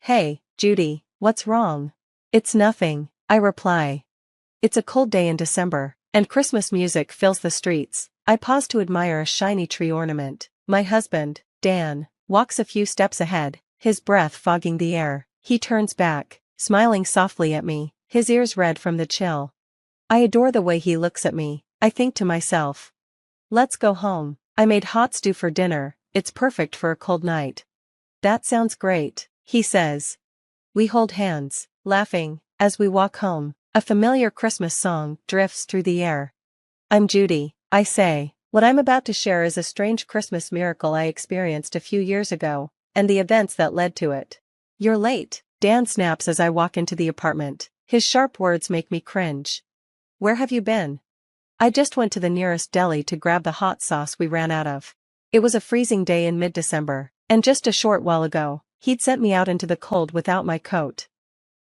Hey, Judy, what's wrong? It's nothing, I reply. It's a cold day in December, and Christmas music fills the streets. I pause to admire a shiny tree ornament. My husband, Dan, walks a few steps ahead, his breath fogging the air. He turns back, smiling softly at me, his ears red from the chill. I adore the way he looks at me. I think to myself. Let's go home. I made hot stew for dinner, it's perfect for a cold night. That sounds great, he says. We hold hands, laughing, as we walk home. A familiar Christmas song drifts through the air. I'm Judy, I say. What I'm about to share is a strange Christmas miracle I experienced a few years ago, and the events that led to it. You're late, Dan snaps as I walk into the apartment. His sharp words make me cringe. Where have you been? I just went to the nearest deli to grab the hot sauce we ran out of. It was a freezing day in mid-December, and just a short while ago, he'd sent me out into the cold without my coat.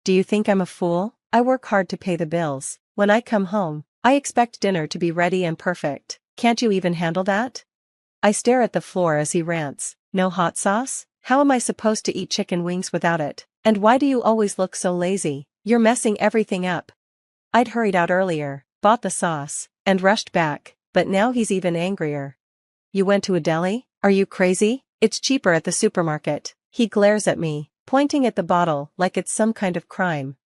Do you think I'm a fool? I work hard to pay the bills. When I come home, I expect dinner to be ready and perfect. Can't you even handle that? I stare at the floor as he rants. No hot sauce? How am I supposed to eat chicken wings without it? And why do you always look so lazy? You're messing everything up. I'd hurried out earlier, bought the sauce, and rushed back, but now he's even angrier. You went to a deli? Are you crazy? It's cheaper at the supermarket. He glares at me, pointing at the bottle like it's some kind of crime.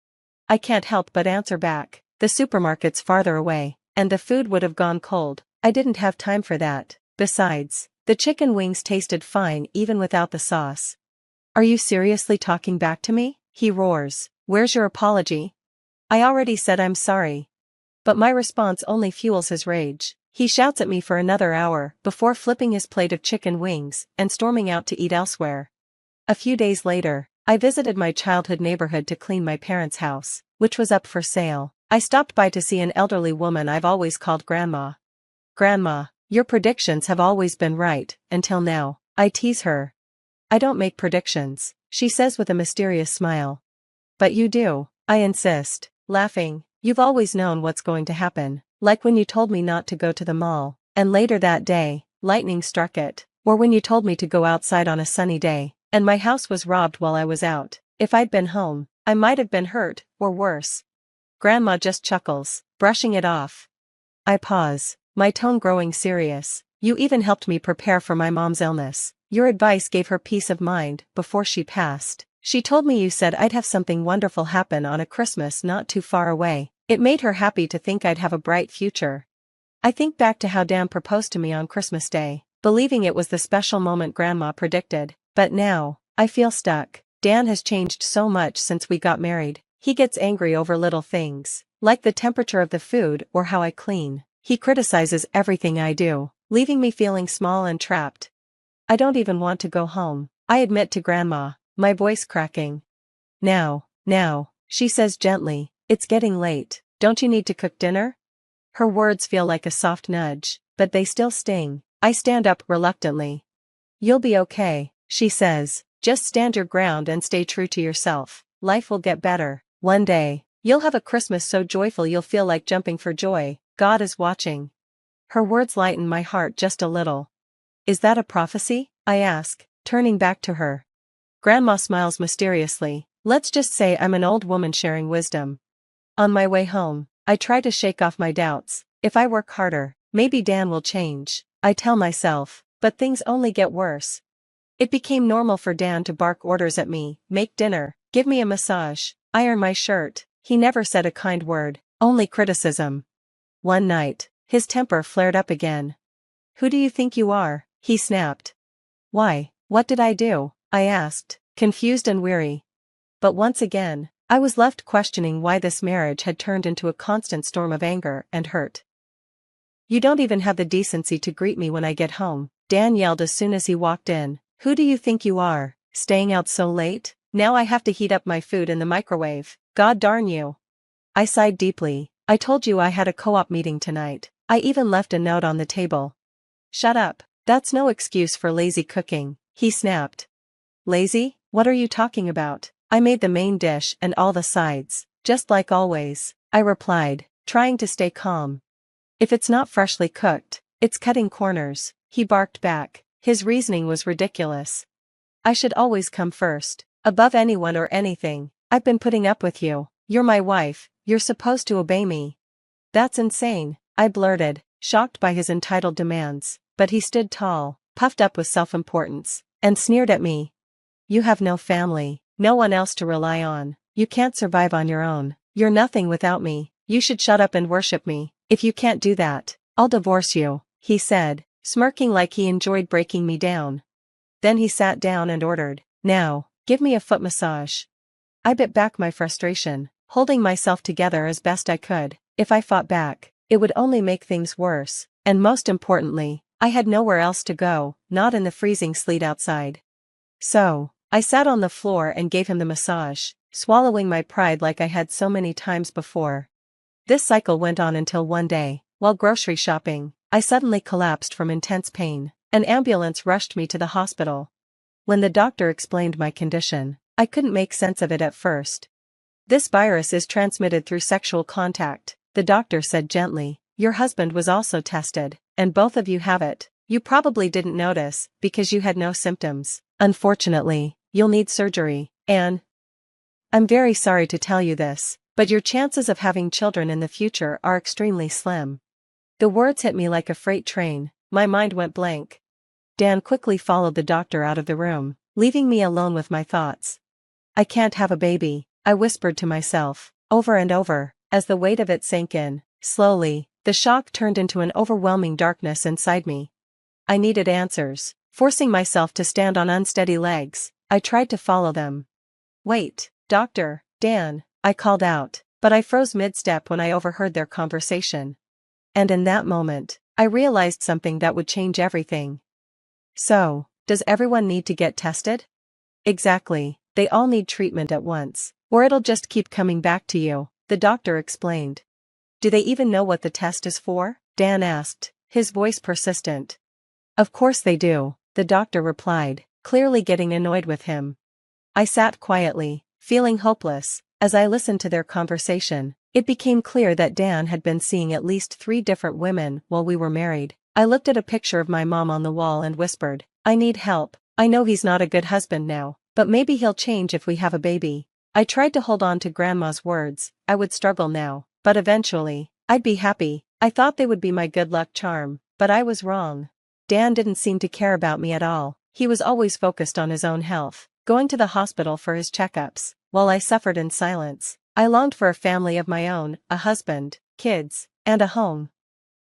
I can't help but answer back. The supermarket's farther away, and the food would have gone cold. I didn't have time for that. Besides, the chicken wings tasted fine even without the sauce. Are you seriously talking back to me? He roars. Where's your apology? I already said I'm sorry. But my response only fuels his rage. He shouts at me for another hour before flipping his plate of chicken wings and storming out to eat elsewhere. A few days later, I visited my childhood neighborhood to clean my parents' house, which was up for sale. I stopped by to see an elderly woman I've always called Grandma. Grandma, your predictions have always been right, until now, I tease her. I don't make predictions, she says with a mysterious smile. But you do, I insist, laughing. You've always known what's going to happen, like when you told me not to go to the mall, and later that day, lightning struck it, or when you told me to go outside on a sunny day, and my house was robbed while I was out. If I'd been home, I might have been hurt, or worse. Grandma just chuckles, brushing it off. I pause, my tone growing serious. You even helped me prepare for my mom's illness. Your advice gave her peace of mind before she passed. She told me you said I'd have something wonderful happen on a Christmas not too far away. It made her happy to think I'd have a bright future. I think back to how Dan proposed to me on Christmas Day, believing it was the special moment Grandma predicted. But now, I feel stuck. Dan has changed so much since we got married. He gets angry over little things, like the temperature of the food or how I clean. He criticizes everything I do, leaving me feeling small and trapped. I don't even want to go home, I admit to Grandma, my voice cracking. Now, she says gently, it's getting late. Don't you need to cook dinner? Her words feel like a soft nudge, but they still sting. I stand up reluctantly. You'll be okay, she says. Just stand your ground and stay true to yourself. Life will get better. One day, you'll have a Christmas so joyful you'll feel like jumping for joy. God is watching. Her words lighten my heart just a little. Is that a prophecy? I ask, turning back to her. Grandma smiles mysteriously. Let's just say I'm an old woman sharing wisdom. On my way home, I try to shake off my doubts. If I work harder, maybe Dan will change, I tell myself, but things only get worse. It became normal for Dan to bark orders at me, make dinner, give me a massage, iron my shirt. He never said a kind word, only criticism. One night, his temper flared up again. Who do you think you are? He snapped. Why, what did I do? I asked, confused and weary. But once again, I was left questioning why this marriage had turned into a constant storm of anger and hurt. You don't even have the decency to greet me when I get home, Dan yelled as soon as he walked in. Who do you think you are, staying out so late? Now I have to heat up my food in the microwave. God darn you. I sighed deeply. I told you I had a co-op meeting tonight. I even left a note on the table. Shut up. That's no excuse for lazy cooking, he snapped. Lazy? What are you talking about? I made the main dish and all the sides, just like always, I replied, trying to stay calm. If it's not freshly cooked, it's cutting corners, he barked back. His reasoning was ridiculous. I should always come first. Above anyone or anything. I've been putting up with you. You're my wife, you're supposed to obey me. That's insane, I blurted, shocked by his entitled demands, but he stood tall, puffed up with self-importance, and sneered at me. You have no family, no one else to rely on, you can't survive on your own, you're nothing without me, you should shut up and worship me. If you can't do that, I'll divorce you, he said, smirking like he enjoyed breaking me down. Then he sat down and ordered, now, give me a foot massage. I bit back my frustration, holding myself together as best I could. If I fought back, it would only make things worse, and most importantly, I had nowhere else to go, not in the freezing sleet outside. So, I sat on the floor and gave him the massage, swallowing my pride like I had so many times before. This cycle went on until one day, while grocery shopping, I suddenly collapsed from intense pain. An ambulance rushed me to the hospital. When the doctor explained my condition, I couldn't make sense of it at first. This virus is transmitted through sexual contact, the doctor said gently. Your husband was also tested, and both of you have it. You probably didn't notice, because you had no symptoms. Unfortunately, you'll need surgery, and I'm very sorry to tell you this, but your chances of having children in the future are extremely slim. The words hit me like a freight train, my mind went blank. Dan quickly followed the doctor out of the room, leaving me alone with my thoughts. I can't have a baby, I whispered to myself, over and over, as the weight of it sank in. Slowly, the shock turned into an overwhelming darkness inside me. I needed answers. Forcing myself to stand on unsteady legs, I tried to follow them. Wait, doctor, Dan, I called out, but I froze mid-step when I overheard their conversation. And in that moment, I realized something that would change everything. So, does everyone need to get tested? Exactly, they all need treatment at once, or it'll just keep coming back to you, the doctor explained. Do they even know what the test is for? Dan asked, his voice persistent. Of course they do, the doctor replied, clearly getting annoyed with him. I sat quietly, feeling hopeless. As I listened to their conversation, it became clear that Dan had been seeing at least 3 different women while we were married. I looked at a picture of my mom on the wall and whispered, I need help. I know he's not a good husband now, but maybe he'll change if we have a baby. I tried to hold on to Grandma's words. I would struggle now, but eventually, I'd be happy. I thought they would be my good luck charm, but I was wrong. Dan didn't seem to care about me at all. He was always focused on his own health, going to the hospital for his checkups, while I suffered in silence. I longed for a family of my own, a husband, kids, and a home.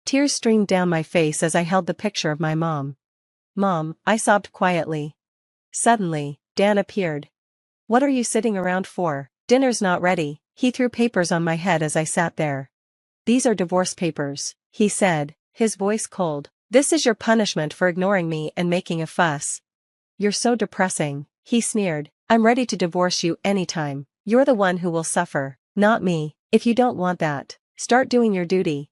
Tears streamed down my face as I held the picture of my mom. Mom, I sobbed quietly. Suddenly, Dan appeared. What are you sitting around for? Dinner's not ready. He threw papers on my head as I sat there. These are divorce papers, he said, his voice cold. This is your punishment for ignoring me and making a fuss. You're so depressing, he sneered. I'm ready to divorce you anytime. You're the one who will suffer, not me. If you don't want that, start doing your duty.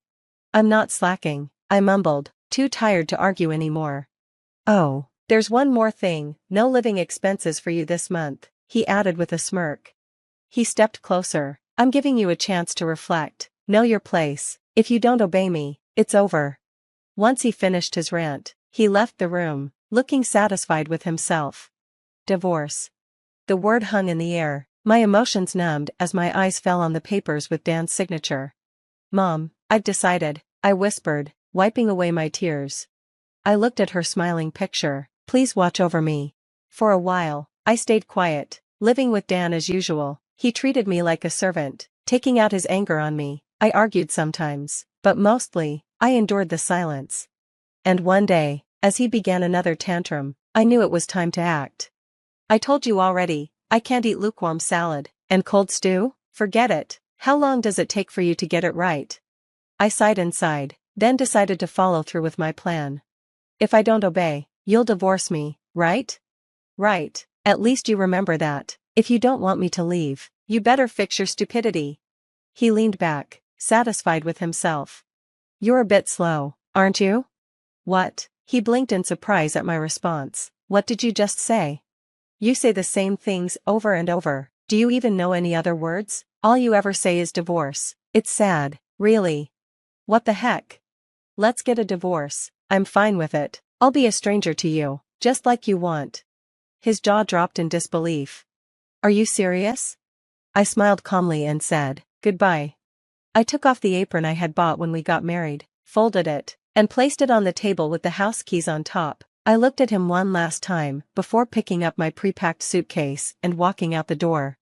I'm not slacking, I mumbled, too tired to argue anymore. Oh, there's one more thing, no living expenses for you this month, he added with a smirk. He stepped closer. I'm giving you a chance to reflect, know your place. If you don't obey me, it's over. Once he finished his rant, he left the room, looking satisfied with himself. Divorce. The word hung in the air, my emotions numbed as my eyes fell on the papers with Dan's signature. Mom, I've decided, I whispered, wiping away my tears. I looked at her smiling picture. Please watch over me. For a while, I stayed quiet, living with Dan as usual. He treated me like a servant, taking out his anger on me. I argued sometimes, but mostly, I endured the silence. And one day, as he began another tantrum, I knew it was time to act. I told you already, I can't eat lukewarm salad, and cold stew? Forget it. How long does it take for you to get it right? I sighed inside, then decided to follow through with my plan. If I don't obey, you'll divorce me, right? Right, at least you remember that. If you don't want me to leave, you better fix your stupidity. He leaned back, satisfied with himself. You're a bit slow, aren't you? What? He blinked in surprise at my response. What did you just say? You say the same things over and over. Do you even know any other words? All you ever say is divorce. It's sad, really. What the heck? Let's get a divorce. I'm fine with it. I'll be a stranger to you, just like you want. His jaw dropped in disbelief. Are you serious? I smiled calmly and said, goodbye. I took off the apron I had bought when we got married, folded it, and placed it on the table with the house keys on top. I looked at him one last time before picking up my pre-packed suitcase and walking out the door.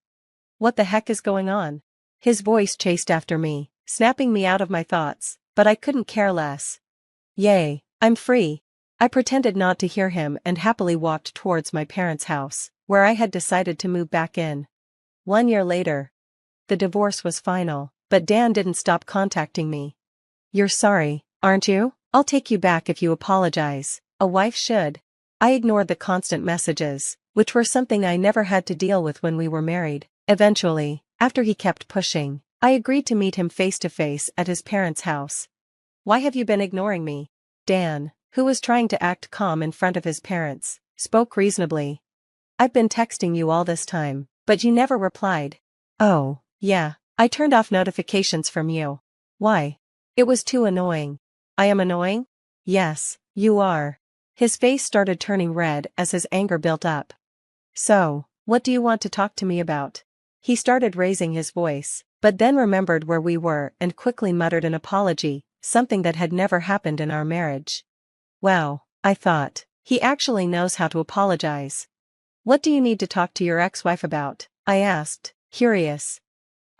What the heck is going on? His voice chased after me, snapping me out of my thoughts, but I couldn't care less. Yay, I'm free. I pretended not to hear him and happily walked towards my parents' house, where I had decided to move back in. 1 year later. The divorce was final, but Dan didn't stop contacting me. You're sorry, aren't you? I'll take you back if you apologize. A wife should. I ignored the constant messages, which were something I never had to deal with when we were married. Eventually, after he kept pushing, I agreed to meet him face to face at his parents' house. Why have you been ignoring me? Dan, who was trying to act calm in front of his parents, spoke reasonably. I've been texting you all this time, but you never replied. Oh, yeah, I turned off notifications from you. Why? It was too annoying. I am annoying? Yes, you are. His face started turning red as his anger built up. So, what do you want to talk to me about? He started raising his voice, but then remembered where we were and quickly muttered an apology, something that had never happened in our marriage. Wow, I thought, he actually knows how to apologize. What do you need to talk to your ex-wife about? I asked, curious.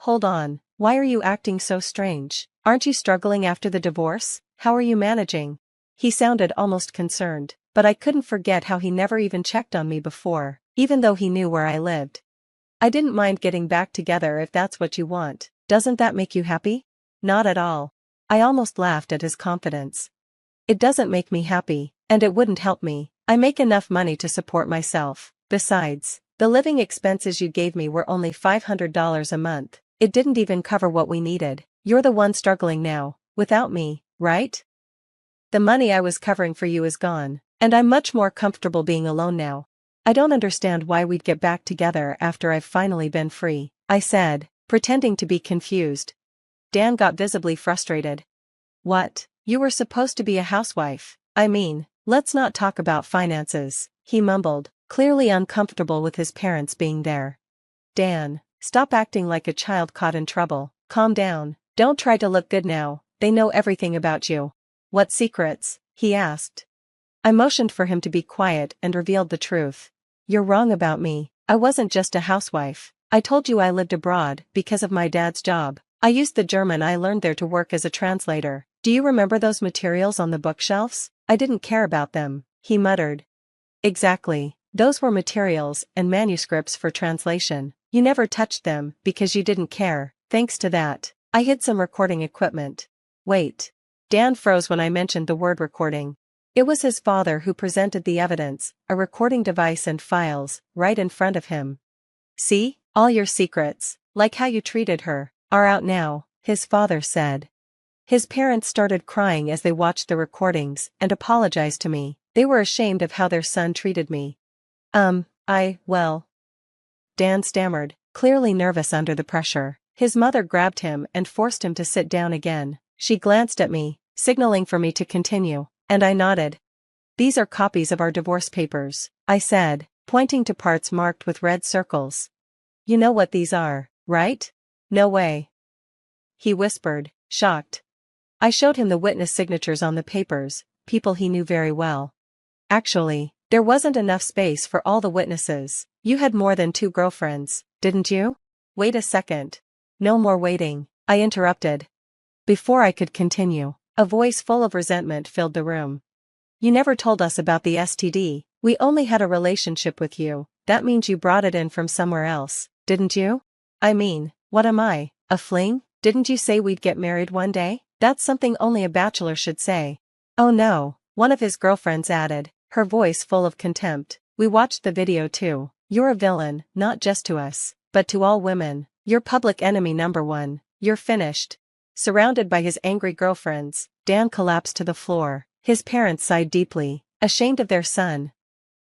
Hold on, why are you acting so strange? Aren't you struggling after the divorce? How are you managing? He sounded almost concerned, but I couldn't forget how he never even checked on me before, even though he knew where I lived. I didn't mind getting back together if that's what you want. Doesn't that make you happy? Not at all. I almost laughed at his confidence. It doesn't make me happy, and it wouldn't help me. I make enough money to support myself. Besides, the living expenses you gave me were only $500 a month. It didn't even cover what we needed. You're the one struggling now, without me, right? The money I was covering for you is gone, and I'm much more comfortable being alone now. I don't understand why we'd get back together after I've finally been free, I said, pretending to be confused. Dan got visibly frustrated. What? You were supposed to be a housewife. I mean, let's not talk about finances, he mumbled, clearly uncomfortable with his parents being there. Dan, stop acting like a child caught in trouble. Calm down. Don't try to look good now. They know everything about you. What secrets? He asked. I motioned for him to be quiet and revealed the truth. You're wrong about me. I wasn't just a housewife. I told you I lived abroad because of my dad's job. I used the German I learned there to work as a translator. Do you remember those materials on the bookshelves? I didn't care about them, he muttered. Exactly. Those were materials and manuscripts for translation. You never touched them because you didn't care. Thanks to that, I hid some recording equipment. Wait. Dan froze when I mentioned the word recording. It was his father who presented the evidence, a recording device and files, right in front of him. See, all your secrets, like how you treated her, are out now, his father said. His parents started crying as they watched the recordings and apologized to me. They were ashamed of how their son treated me. Well. Dan stammered, clearly nervous under the pressure. His mother grabbed him and forced him to sit down again. She glanced at me, signaling for me to continue, and I nodded. These are copies of our divorce papers, I said, pointing to parts marked with red circles. You know what these are, right? No way. He whispered, shocked. I showed him the witness signatures on the papers, people he knew very well. Actually, there wasn't enough space for all the witnesses. You had more than 2 girlfriends, didn't you? Wait a second. No more waiting, I interrupted. Before I could continue, a voice full of resentment filled the room. You never told us about the STD. We only had a relationship with you. That means you brought it in from somewhere else, didn't you? I mean, what am I, a fling? Didn't you say we'd get married one day? That's something only a bachelor should say. Oh no, one of his girlfriends added, her voice full of contempt. We watched the video too. You're a villain, not just to us, but to all women. You're public enemy number 1. You're finished. Surrounded by his angry girlfriends, Dan collapsed to the floor. His parents sighed deeply, ashamed of their son.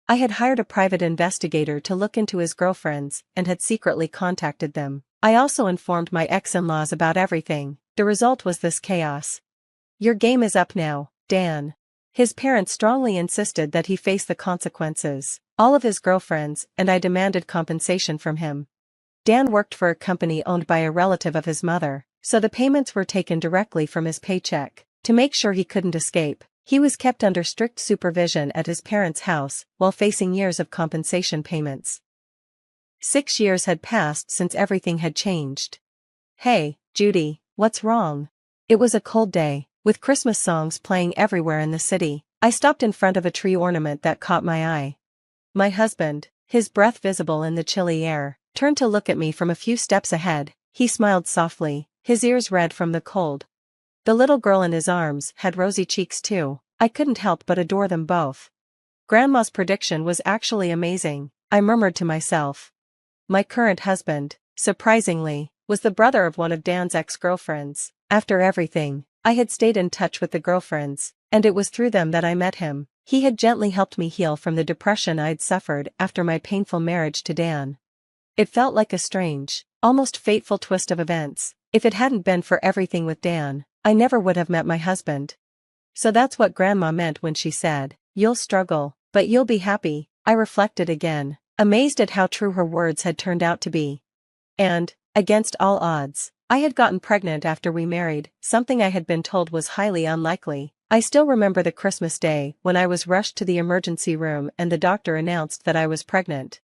I had hired a private investigator to look into his girlfriends and had secretly contacted them. I also informed my ex-in-laws about everything. The result was this chaos. Your game is up now, Dan. His parents strongly insisted that he face the consequences. all of his girlfriends, and I demanded compensation from him. Dan worked for a company owned by a relative of his mother, so the payments were taken directly from his paycheck. To make sure he couldn't escape, he was kept under strict supervision at his parents' house while facing years of compensation payments. 6 years had passed since everything had changed. "Hey, Judy, what's wrong?" It was a cold day, with Christmas songs playing everywhere in the city. I stopped in front of a tree ornament that caught my eye. My husband, his breath visible in the chilly air, turned to look at me from a few steps ahead. He smiled softly, his ears red from the cold. The little girl in his arms had rosy cheeks too. I couldn't help but adore them both. Grandma's prediction was actually amazing, I murmured to myself. My current husband, surprisingly, was the brother of one of Dan's ex-girlfriends. After everything, I had stayed in touch with the girlfriends, and it was through them that I met him. He had gently helped me heal from the depression I'd suffered after my painful marriage to Dan. It felt like a strange, almost fateful twist of events. If it hadn't been for everything with Dan, I never would have met my husband. So that's what Grandma meant when she said, "You'll struggle, but you'll be happy." I reflected again, amazed at how true her words had turned out to be. And, against all odds, I had gotten pregnant after we married, something I had been told was highly unlikely. I still remember the Christmas day when I was rushed to the emergency room and the doctor announced that I was pregnant.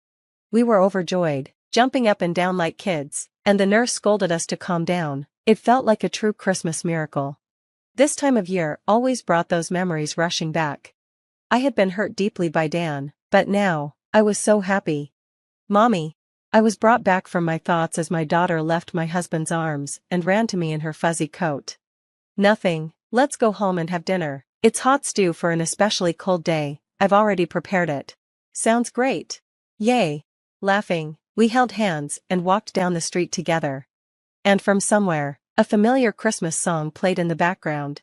We were overjoyed, jumping up and down like kids, and the nurse scolded us to calm down. It felt like a true Christmas miracle. This time of year always brought those memories rushing back. I had been hurt deeply by Dan, but now, I was so happy. "Mommy." I was brought back from my thoughts as my daughter left my husband's arms and ran to me in her fuzzy coat. "Nothing, let's go home and have dinner. It's hot stew for an especially cold day, I've already prepared it." "Sounds great." "Yay." Laughing, we held hands and walked down the street together. And from somewhere, a familiar Christmas song played in the background.